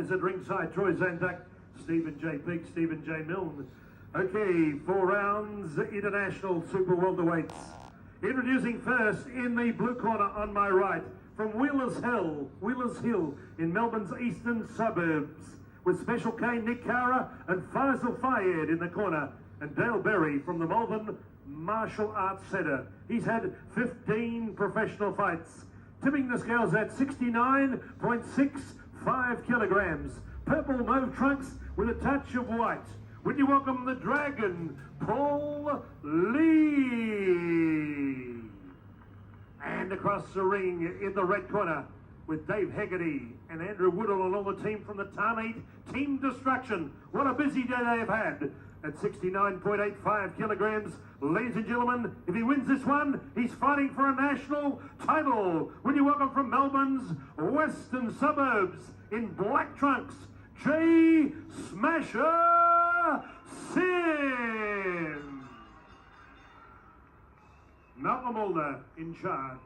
umpires at ringside, Troy Zandak, Stephen J. Peake, Stephen J. Milne. Okay, 4 rounds, international super welterweights. Introducing first in the blue corner on my right, from Wheelers Hill in Melbourne's eastern suburbs, with Special K, Nick Cara and Faisal Fayed in the corner, and Dale Berry from the Melbourne Martial Arts Centre. He's had 15 professional fights, tipping the scales at 69.65 kilograms. Purple mauve trunks with a touch of white. Would you welcome the Dragon, Paul Lee? And across the ring in the red corner with Dave Hegarty and Andrew Woodall and all the team from the Tarnate Team Destruction. What a busy day they have had. At 69.85 kilograms, ladies and gentlemen, if he wins this one, he's fighting for a national title. Would you welcome from Melbourne's western suburbs in black trunks, Jay Smasher Sim. Malcolm Mulder in charge.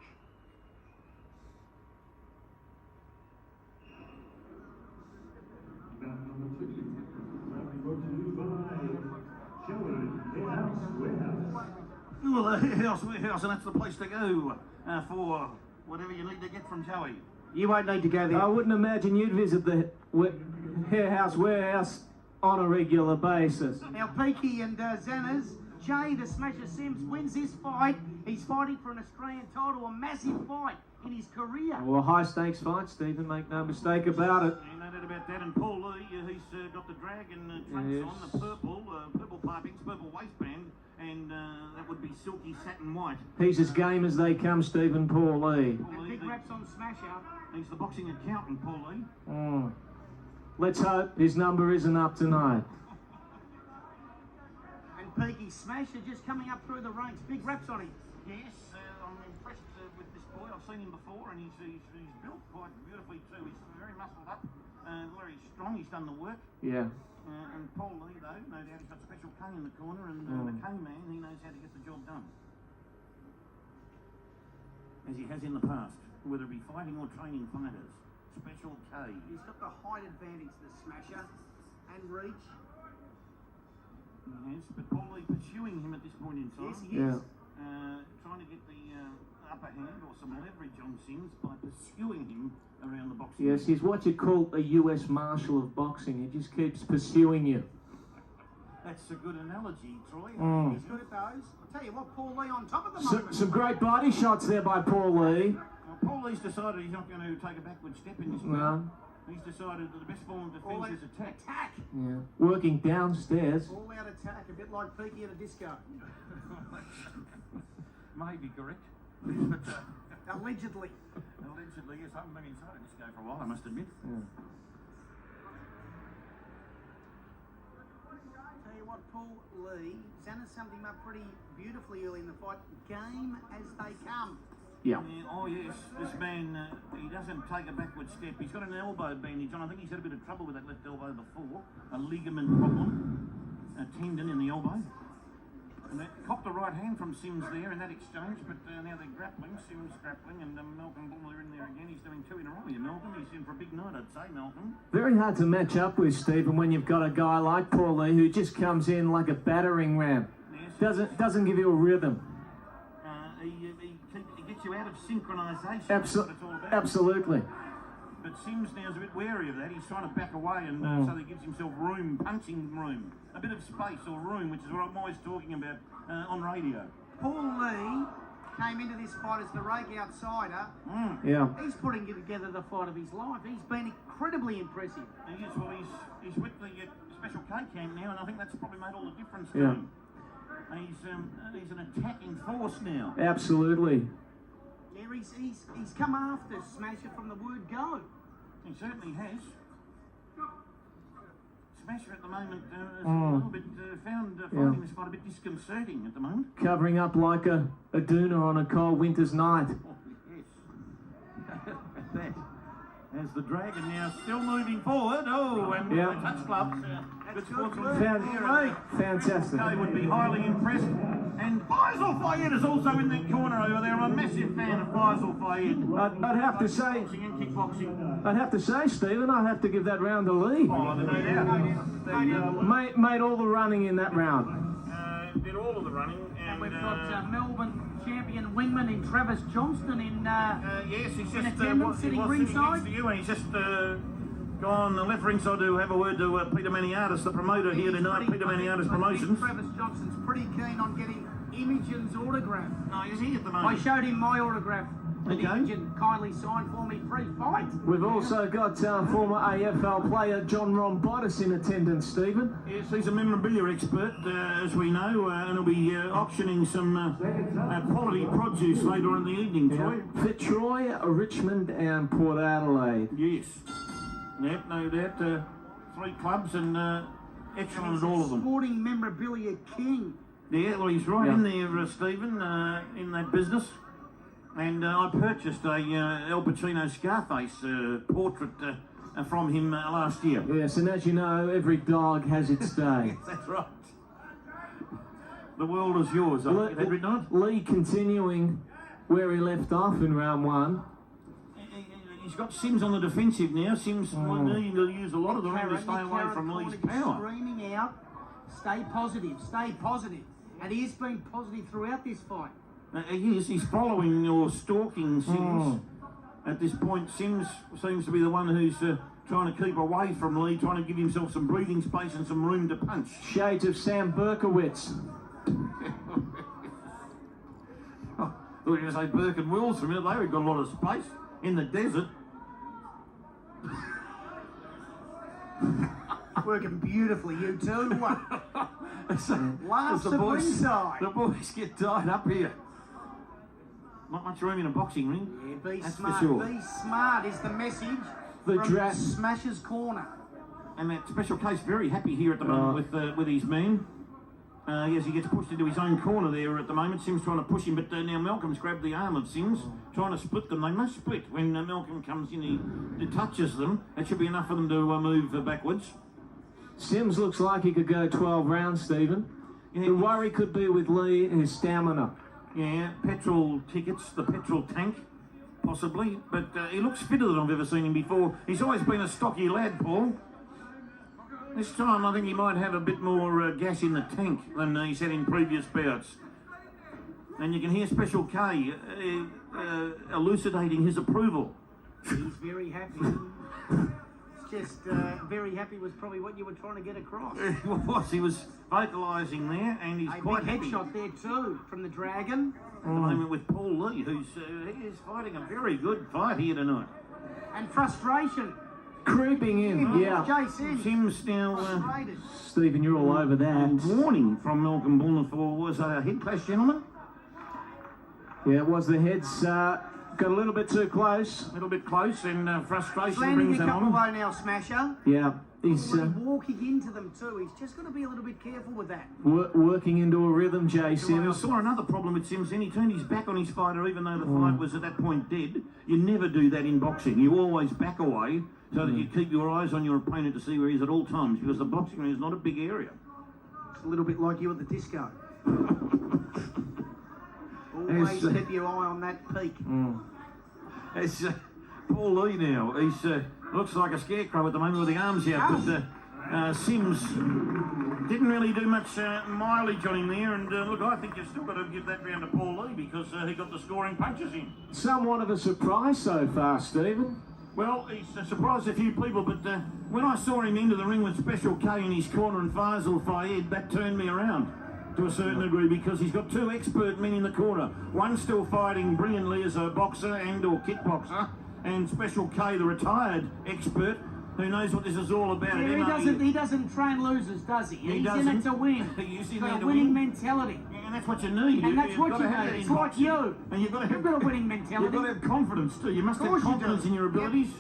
Well, warehouse, and that's the place to go for whatever you need to get from Joey. You won't need to go there. I wouldn't imagine you'd visit the warehouse on a regular basis. Now, Peaky and Zanners, Jay the Smasher Sims wins this fight. He's fighting for an Australian title, a massive fight in his career. Well, high stakes fight, Stephen, make no mistake about it. No doubt about that. And Paul Lee, he's got the dragon trunks on, the purple pipings, purple waistband, and that would be silky satin white. He's as game as they come, Stephen, Paul Lee. Big raps on Smasher. He's the boxing accountant, Paul Lee. Let's hope his number isn't up tonight. And Peaky Smasher just coming up through the ranks. Big raps on him. Yes, I'm impressed with this boy. I've seen him before, and he's built quite beautifully too. He's very muscled up, very strong. He's done the work. Yeah. And Paul Lee, though, no doubt he's got Special K in the corner, and the K man, he knows how to get the job done. As he has in the past, whether it be fighting or training fighters. Special K. He's got the height advantage, the Smasher, and reach. Yes, but Paul Lee pursuing him at this point in time. Yes, he is. Trying to get the upper hand or some leverage on Sims by pursuing him around the boxing. Yes, he's what you call a US Marshal of boxing. He just keeps pursuing you. That's a good analogy, Troy. He's good at those. I'll tell you what, Paul Lee on top of the moment. Some great body shots there by Paul Lee. Paul Lee's decided he's not going to take a backward step in this fight. He's decided that the best form of defence is attack. Yeah. Working downstairs. All out attack, a bit like Peaky at a disco. Maybe correct. Allegedly. Allegedly, yes. I haven't been inside a disco for a while, I must admit. Tell you what, Paul Lee, Xana summed him up pretty beautifully early in the fight. Game as they come. Yeah. Oh yes, this man, he doesn't take a backward step. He's got an elbow bandage on. I think he's had a bit of trouble with that left elbow before. A ligament problem. A tendon in the elbow. And they copped the right hand from Sims there in that exchange, but now they're grappling. Sims grappling, and Malcolm Buller in there again. He's doing 2 in a row here, Malcolm. He's in for a big night, I'd say, Malcolm. Very hard to match up with, Stephen, when you've got a guy like Paul Lee who just comes in like a battering ram. Yes. Doesn't give you a rhythm. He gets you out of synchronisation. Absolutely. But Sims now is a bit wary of that. He's trying to back away, and so he gives himself room, punching room. A bit of space or room, which is what I'm always talking about on radio. Paul Lee came into this fight as the rake outsider. Yeah. He's putting together the fight of his life. He's been incredibly impressive. He is. Well, he's with the Special K camp now, and I think that's probably made all the difference to him. He's an attacking force now. Absolutely. Yeah, he's come after Smasher from the word go. He certainly has. Smasher at the moment is a little bit finding this fight a bit disconcerting at the moment. Covering up like a doona on a cold winter's night. Oh, yes. That. As the Dragon now still moving forward. Oh, and touch gloves. Fantastic. They would be highly impressed. And Faisal Fayed is also in that corner over there. I'm a massive fan of Faisal Fayed. I'd have to say, Boxing and kickboxing. I'd have to say, Stephen, I'd have to give that round to Lee. Oh, no doubt. Made all the running in that round. Did all of the running. And we've got Melbourne champion wingman in Travis Johnston in yes, he's in just attendance, he sitting was ringside. next to you, and he's just gone the left ringside to have a word to Peter Maniatis, the promoter here tonight. Peter Maniatis Promotions. Travis Johnston's pretty keen on getting Imogen's autograph. No, he's here at the I moment. showed him my autograph. that Okay. Imogen kindly signed for me pre-fight. We've also got former AFL player John Rombotis in attendance, Stephen. Yes, he's a memorabilia expert, as we know, and he'll be auctioning some quality produce later in the evening, Troy. Fitzroy, Richmond and Port Adelaide. Yes. Yep, no doubt. 3 clubs and excellent at all of them. Sporting memorabilia king. Yeah, well, he's right in there, Stephen, in that business. And I purchased a Al Pacino Scarface portrait from him last year. Yes, and as you know, every dog has its day. That's right. The world is yours, I think, every night. Lee continuing where he left off in round 1. He's got Sims on the defensive now. Sims needing to use a lot of the ring to stay away from Lee's power. Screaming out, stay positive, stay positive. And he has been positive throughout this fight. He's following or stalking Sims. At this point, Sims seems to be the one who's trying to keep away from Lee, trying to give himself some breathing space and some room to punch. Shades of Sam Berkowitz. I thought you were going to say Burke and Wills for a minute. They've got a lot of space in the desert. Working beautifully, you two. Laughs As at ringside. the boys get tied up here. Not much room in a boxing ring. Yeah, be That's smart. for sure. Be smart is the message The from draft. Smasher's Corner. And that special case very happy here at the moment with his man. Yes, he gets pushed into his own corner there at the moment. Sims trying to push him, but now Malcolm's grabbed the arm of Sims, trying to split them. They must split. When Malcolm comes in, he touches them. That should be enough for them to move backwards. Sims looks like he could go 12 rounds, Stephen. Yeah, The worry could be with Lee and his stamina. Yeah, petrol tickets, the petrol tank, possibly. But he looks fitter than I've ever seen him before. He's always been a stocky lad, Paul. This time I think he might have a bit more gas in the tank than he's had in previous bouts. And you can hear Special K elucidating his approval. He's very happy. Just very happy was probably what you were trying to get across. He was vocalising there, and he's A quite big happy headshot there too from the Dragon. at the moment with Paul Lee, who's he is fighting a very good fight here tonight. And frustration. Creeping in, yeah. Jay Sims. Sims now. Frustrated. Stephen, you're all over that. Warning from Malcolm Bullner for was a head clash, gentlemen. Yeah, it was the heads got a little bit too close. A little bit close, and frustration Landing brings a that couple on. low now, Smasher. Yeah, he's Really walking into them too. He's just got to be a little bit careful with that. working into a rhythm, Jay I Sims. saw another problem with Sims, and he turned his back on his fighter even though the fight was at that point dead. You never do that in boxing. You always back away so that you keep your eyes on your opponent to see where he is at all times, because the boxing ring is not a big area. It's a little bit like you at the disco. Always Yes. keep your eye on that peak. It's Paul Lee now. He's looks like a scarecrow at the moment with the arms out, but Sims didn't really do much mileage on him there. And look, I think you've still got to give that round to Paul Lee because he got the scoring punches in. Somewhat of a surprise so far, Stephen. Well, he's surprised a few people, but when I saw him into the ring with Special K in his corner and Faisal Fayed, that turned me around to a certain degree because he's got 2 expert men in the corner. One still fighting brilliantly as a boxer and or kickboxer, and Special K, the retired expert, who knows what this is all about. Yeah, he doesn't train losers, does he? He's in it to win. He's in got there a to winning win. mentality. Yeah, and that's what you need. And that's You've what got you to have need. that It's in like boxing. you. And you've got to have You've got a winning mentality. You've got to have confidence too. You must Of have course you do. confidence in your Yep. abilities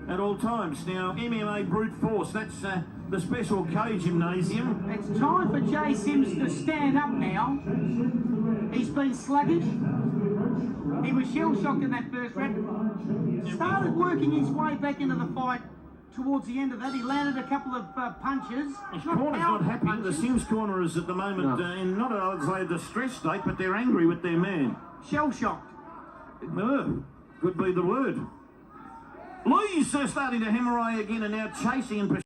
at all times. Now, MMA brute force, that's the Special K gymnasium. It's time for Jay Sims to stand up now. He's been sluggish. He was shell-shocked in that first round. Started working his way back into the fight towards the end of that. He landed a couple of punches. His corner's not powerful happy. The punches. Sims corner is at the moment in not a, I'd say, a distressed state, but they're angry with their man. Shell-shocked. Could be the word. Lee's starting to hemorrhage again and now chasing and